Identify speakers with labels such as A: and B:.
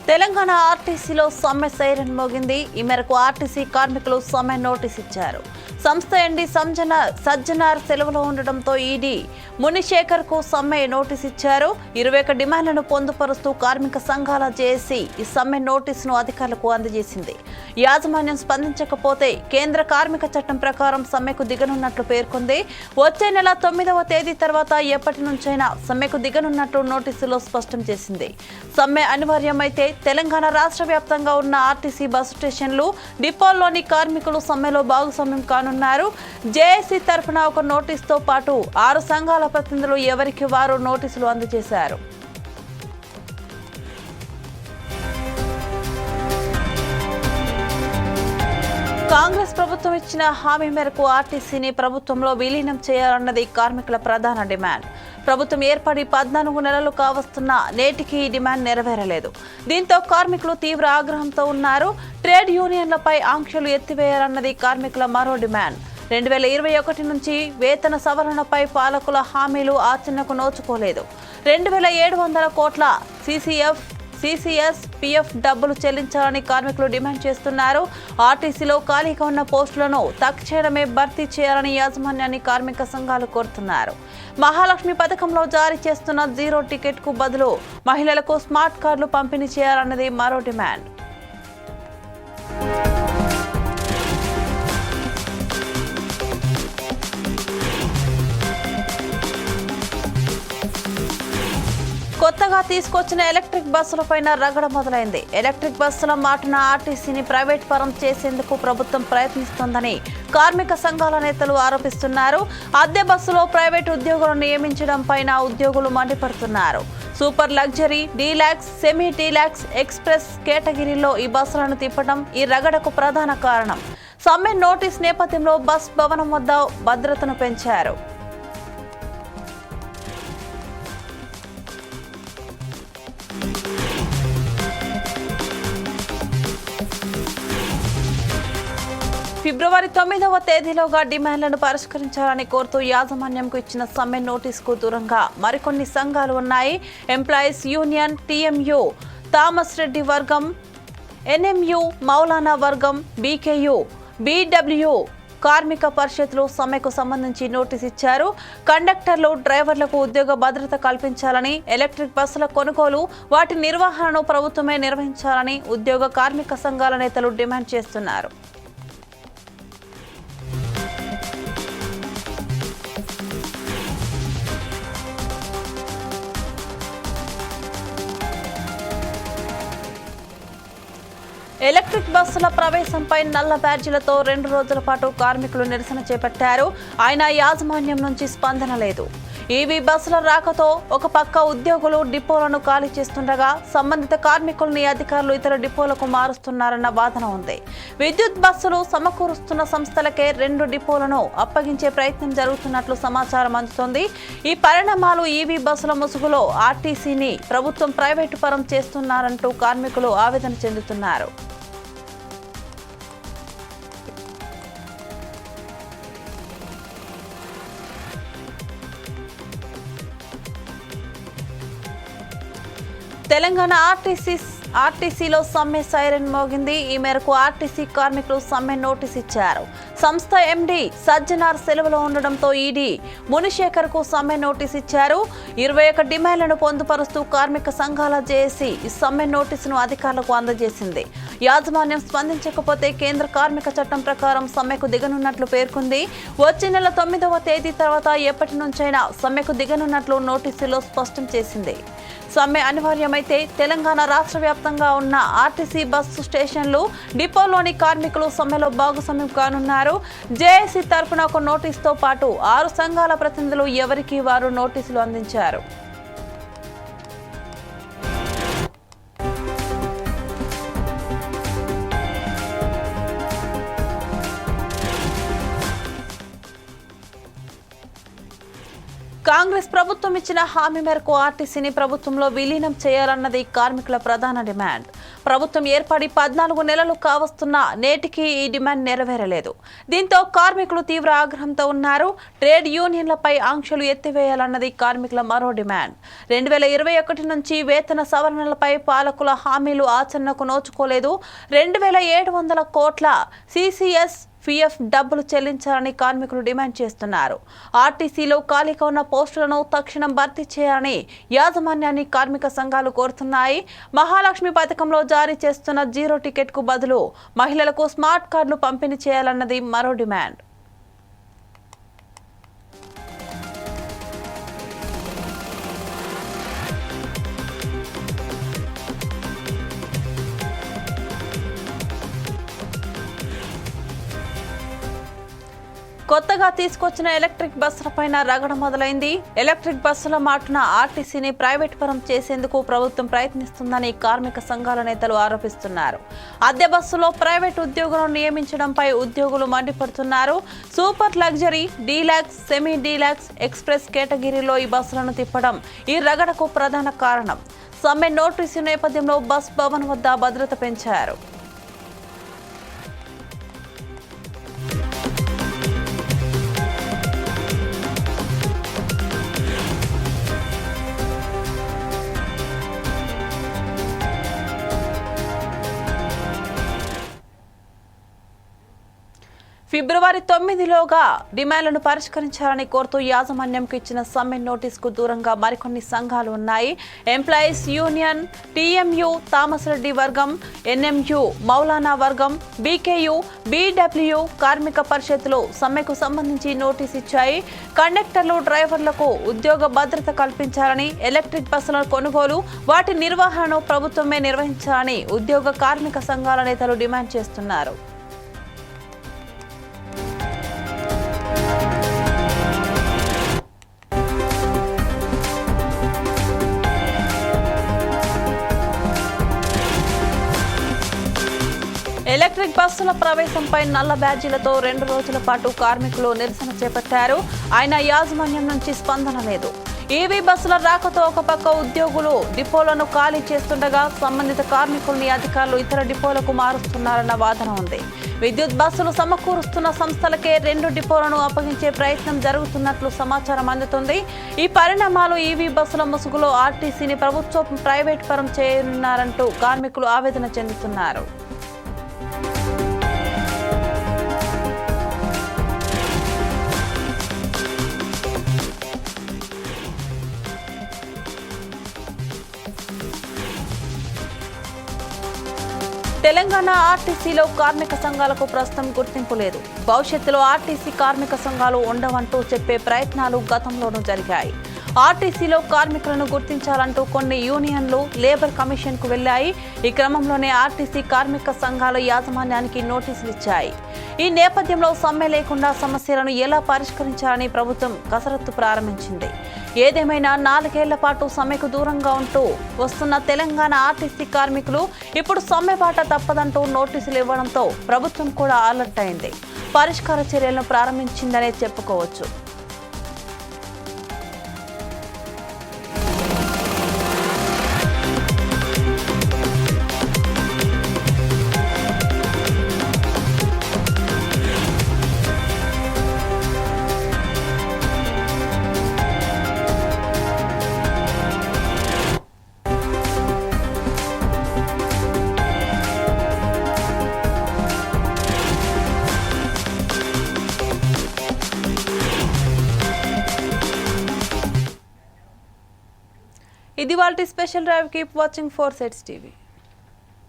A: తెలంగాణ ఆర్టీసీలో సమ్మె సైరన్ మోగింది. ఈ మేరకు ఆర్టీసీ కార్మికులు సమ్మె నోటీస్ ఇచ్చారు. సంస్థ ఎండీ సజ్జనార్ సెలవులో ఉండడంతో ఈడీ మునిశేఖర్ కు సమ్మె నోటీస్ ఇచ్చారు. 21 డిమాండ్లను పొందుపరుస్తూ కార్మిక సంఘాల జేఏసీ ఈ సమ్మె నోటీసును అధికారులకు అందజేసింది. యాజమాన్యం స్పందించకపోతే కేంద్ర కార్మిక చట్టం ప్రకారం సమ్మెకు దిగనున్నట్లు పేర్కొంది. వచ్చే నెల 9వ తేదీ తర్వాత ఎప్పటి నుంచైనా సమ్మెకు దిగనున్నట్లు నోటీసులో స్పష్టం చేసింది. సమ్మె అనివార్యమైతే తెలంగాణ రాష్ట్ర వ్యాప్తంగా ఉన్న ఆర్టీసీ బస్సు స్టేషన్లు, డిపోల్లోని కార్మికులు సమ్మెలో భాగస్వామ్యం కానున్నారు. జేఏసీ తరఫున ఒక నోటీసుతో పాటు 6 సంఘాల ప్రతినిధులు ఎవరికి వారు నోటీసులు అందజేశారు. కాంగ్రెస్ ప్రభుత్వం ఇచ్చిన హామీ మేరకు ఆర్టీసీని ప్రభుత్వంలో విలీనం చేయాలన్నది కార్మికుల ప్రధాన డిమాండ్. ప్రభుత్వం ఏర్పడి 14 నెలలు కావస్తున్నా నేటికి ఈ డిమాండ్ నెరవేరలేదు. దీంతో కార్మికులు తీవ్ర ఆగ్రహంతో ఉన్నారు. ట్రేడ్ యూనియన్లపై ఆంక్షలు ఎత్తివేయాలన్నది కార్మికుల మరో డిమాండ్. 2021 నుంచి వేతన సవరణపై పాలకుల హామీలు ఆచరణకు నోచుకోలేదు. 2700 కోట్ల సిసిఎస్ పిఎఫ్ డబ్బులు చెల్లించాలని కార్మికులు డిమాండ్ చేస్తున్నారు. ఆర్టీసీలో ఖాళీగా ఉన్న పోస్టులను తక్షణమే భర్తీ చేయాలని యాజమాన్యాన్ని కార్మిక సంఘాలు కోరుతున్నారు. మహాలక్ష్మి పథకంలో జారీ చేస్తున్న 0 టికెట్ కు బదులు మహిళలకు స్మార్ట్ కార్డులు పంపిణీ చేయాలన్నది మరో డిమాండ్. కొత్తగా తీసుకొచ్చిన ఎలక్ట్రిక్ బస్సులపైన రగడ మొదలైంది. ఎలక్ట్రిక్ బస్సుల మాటున ఆర్టీసీని ప్రైవేట్ పరం చేసేందుకు ప్రభుత్వం ప్రయత్నిస్తోందని కార్మిక సంఘాల నేతలు ఆరోపిస్తున్నారు. అద్దె బస్సులో ప్రైవేటు ఉద్యోగులను నియమించడం పైన ఉద్యోగులు మండిపడుతున్నారు. Super luxury, deluxe, semi deluxe, express కేటగిరీలో ఈ బస్సులను తిప్పడం ఈ రగడకు ప్రధాన కారణం. సమ్మె నోటీస్ నేపథ్యంలో బస్ భవనం వద్ద భద్రతను పెంచారు. ఫిబ్రవరి 9వ తేదీలోగా డిమాండ్లను పరిష్కరించాలని కోరుతూ యాజమాన్యంకు ఇచ్చిన సమ్మె నోటీసుకు దూరంగా మరికొన్ని సంఘాలు ఉన్నాయి. Employees union, TMU, Thomas Reddy వర్గం, ఎన్ఎంయూ, మౌలానా వర్గం, బీకేయూ, బీడబ్ల్యూ కార్మిక పరిషత్లు సమ్మెకు సంబంధించి నోటీస్ ఇచ్చారు. కండక్టర్లు, డ్రైవర్లకు ఉద్యోగ భద్రత కల్పించాలని, ఎలక్ట్రిక్ బస్సుల కొనుగోలు, వాటి నిర్వహణను ప్రభుత్వమే నిర్వహించాలని ఉద్యోగ కార్మిక సంఘాల నేతలు డిమాండ్ చేస్తున్నారు. ఎలక్ట్రిక్ బస్సుల ప్రవేశంపై నల్ల బ్యాడ్జీలతో 2 రోజుల పాటు కార్మికులు నిరసన చేపట్టారు. అయినా యాజమాన్యం నుంచి స్పందన లేదు. ఈవీ బస్సుల రాకతో ఒక పక్క ఉద్యోగులు డిపోలను ఖాళీ చేస్తుండగా సంబంధిత కార్మికుల్ని అధికారులు ఇతర డిపోలకు మారుస్తున్నారన్న వాదన ఉంది. విద్యుత్ బస్సులు సమకూరుస్తున్న సంస్థలకే 2 డిపోలను అప్పగించే ప్రయత్నం జరుగుతున్నట్లు సమాచారం అందుతోంది. ఈ పరిణామాలు ఈవీ బస్సుల ముసుగులో ఆర్టీసీని ప్రభుత్వం ప్రైవేటు పరం చేస్తున్నారంటూ కార్మికులు ఆవేదన చెందుతున్నారు. తెలంగాణ ఆర్టీసీలో సమ్మె సైరన్ మోగింది. ఈ మేరకు ఆర్టీసీ కార్మికులు సమ్మె నోటీస్ ఇచ్చారు. సంస్థ ఎండీ సజ్జనార్ సెలవులో ఉండడంతో ఈడీ మునిశేఖర్ కు సమ్మె నోటీస్ ఇచ్చారు. 21 డిమాండ్లను పొందుపరుస్తూ కార్మిక సంఘాల జేఏసీ ఈ సమ్మె నోటీసును అధికారులకు అందజేసింది. యాజమాన్యం స్పందించకపోతే కేంద్ర కార్మిక చట్టం ప్రకారం సమ్మెకు దిగనున్నట్లు పేర్కొంది. వచ్చే నెల 9వ తేదీ తర్వాత ఎప్పటి నుంచైనా సమ్మెకు దిగనున్నట్లు నోటీసులో స్పష్టం చేసింది. సమ్మె అనివార్యమైతే తెలంగాణ రాష్ట్ర వ్యాప్తంగా ఉన్న ఆర్టీసీ బస్సు స్టేషన్లు, డిపోలోని కార్మికులు సమ్మెలో భాగస్వామ్యం కానున్నారు. జేఏసీ తరఫున ఒక నోటీసుతో పాటు 6 సంఘాల ప్రతినిధులు ఎవరికి వారు నోటీసులు అందించారు. కాంగ్రెస్ ప్రభుత్వం ఇచ్చిన హామీ మేరకు ఆర్టీసీని ప్రభుత్వంలో విలీనం చేయాలన్నది కార్మికుల ప్రధాన డిమాండ్. ప్రభుత్వం ఏర్పడి 14 నెలలు కావస్తున్నా నేటికి ఈ డిమాండ్ నెరవేరలేదు. దీంతో కార్మికులు తీవ్ర ఆగ్రహంతో ఉన్నారు. ట్రేడ్ యూనియన్లపై ఆంక్షలు ఎత్తివేయాలన్నది కార్మికుల మరో డిమాండ్. 2021 నుంచి వేతన సవరణలపై పాలకుల హామీలు ఆచరణకు నోచుకోలేదు. 2700 కోట్ల సిసిఎస్ పిఎఫ్ డబ్బులు చెల్లించాలని కార్మికులు డిమాండ్ చేస్తున్నారు. ఆర్టీసీలో ఖాళీగా ఉన్న పోస్టులను తక్షణం భర్తీ చేయాలని యాజమాన్యాన్ని కార్మిక సంఘాలు కోరుతున్నాయి. మహాలక్ష్మి పథకంలో జారీ చేస్తున్న జీరో టికెట్ కు బదులు మహిళలకు స్మార్ట్ కార్డులు పంపిణీ చేయాలన్నది మరో డిమాండ్. కొత్తగా తీసుకొచ్చిన ఎలక్ట్రిక్ బస్సులపైన రగడ మొదలైంది. ఎలక్ట్రిక్ బస్సుల మాటున ఆర్టీసీని ప్రైవేట్ పరం చేసేందుకు ప్రభుత్వం ప్రయత్నిస్తుందని కార్మిక సంఘాల నేతలు ఆరోపిస్తున్నారు. అద్దె బస్సులో ప్రైవేట్ ఉద్యోగులను నియమించడంపై ఉద్యోగులు మండిపడుతున్నారు. Super luxury, deluxe, semi deluxe, express కేటగిరీలో ఈ బస్సులను తిప్పడం ఈ రగడకు ప్రధాన కారణం. సమ్మె నోటీసు నేపథ్యంలో బస్ భవన్ వద్ద భద్రత పెంచారు. ఫిబ్రవరి 9లోగా డిమాండ్లను పరిష్కరించాలని కోరుతూ యాజమాన్యంకు ఇచ్చిన సమ్మె నోటీసుకు దూరంగా మరికొన్ని సంఘాలు ఉన్నాయి. Employees union, TMU, Thomas Reddy వర్గం, ఎన్ఎంయూ, మౌలానా వర్గం, బీకేయూ, బీడబ్ల్యూ, కార్మిక పరిషత్తులు సమ్మెకు సంబంధించి నోటీసు ఇచ్చాయి. కండక్టర్లు, డ్రైవర్లకు ఉద్యోగ భద్రత కల్పించాలని, ఎలక్ట్రిక్ బస్సుల కొనుగోలు, వాటి నిర్వహణను ప్రభుత్వమే నిర్వహించాలని ఉద్యోగ కార్మిక సంఘాల నేతలు డిమాండ్ చేస్తున్నారు. ఎలక్ట్రిక్ బస్సుల ప్రవేశంపై నల్ల బ్యాడ్జీలతో 2 రోజుల పాటు కార్మికులు నిరసన చేపట్టారు. అయినా యాజమాన్యం నుంచి స్పందన లేదు. ఈవీ బస్సుల రాకతో ఒక పక్క ఉద్యోగులు డిపోలను ఖాళీ చేస్తుండగా సంబంధిత కార్మికుల్ని అధికారులు ఇతర డిపోలకు మారుస్తున్నారన్న వాదన ఉంది. విద్యుత్ బస్సులు సమకూరుస్తున్న సంస్థలకే 2 డిపోలను అప్పగించే ప్రయత్నం జరుగుతున్నట్లు సమాచారం అందుతుంది. ఈ పరిణామాలు ఈవీ బస్సుల ముసుగులో ఆర్టీసీని ప్రభుత్వం ప్రైవేట్ పరం చేయనున్నారంటూ కార్మికులు ఆవేదన చెందుతున్నారు. తెలంగాణ ఆర్టీసీలో కార్మిక సంఘాలకు ప్రస్తుతం గుర్తింపు లేదు. భవిష్యత్తులో ఆర్టీసీ కార్మిక సంఘాలు ఉండవంటూ చెప్పే ప్రయత్నాలు గతంలోనూ జరిగాయి. ఆర్టీసీలో కార్మికులను గుర్తించాలంటూ కొన్ని యూనియన్లు లేబర్ కమిషన్ కు వెళ్లాయి. ఈ క్రమంలోనే ఆర్టీసీ కార్మిక సంఘాల యాజమాన్యానికి నోటీసులు ఇచ్చాయి. ఈ నేపథ్యంలో సమ్మె లేకుండా సమస్యలను ఎలా పరిష్కరించాలని ప్రభుత్వం కసరత్తు ప్రారంభించింది. ఏదేమైనా 4 ఏళ్ల పాటు సమ్మెకు దూరంగా ఉంటూ వస్తున్న తెలంగాణ ఆర్టీసీ కార్మికులు ఇప్పుడు సమ్మె బాట తప్పదంటూ నోటీసులు ఇవ్వడంతో ప్రభుత్వం కూడా అలర్ట్ అయింది. పరిష్కార చర్యలను ప్రారంభించిందనే చెప్పుకోవచ్చు. ఇది వాళ్ళ special drive. Keep watching 4 Sides TV.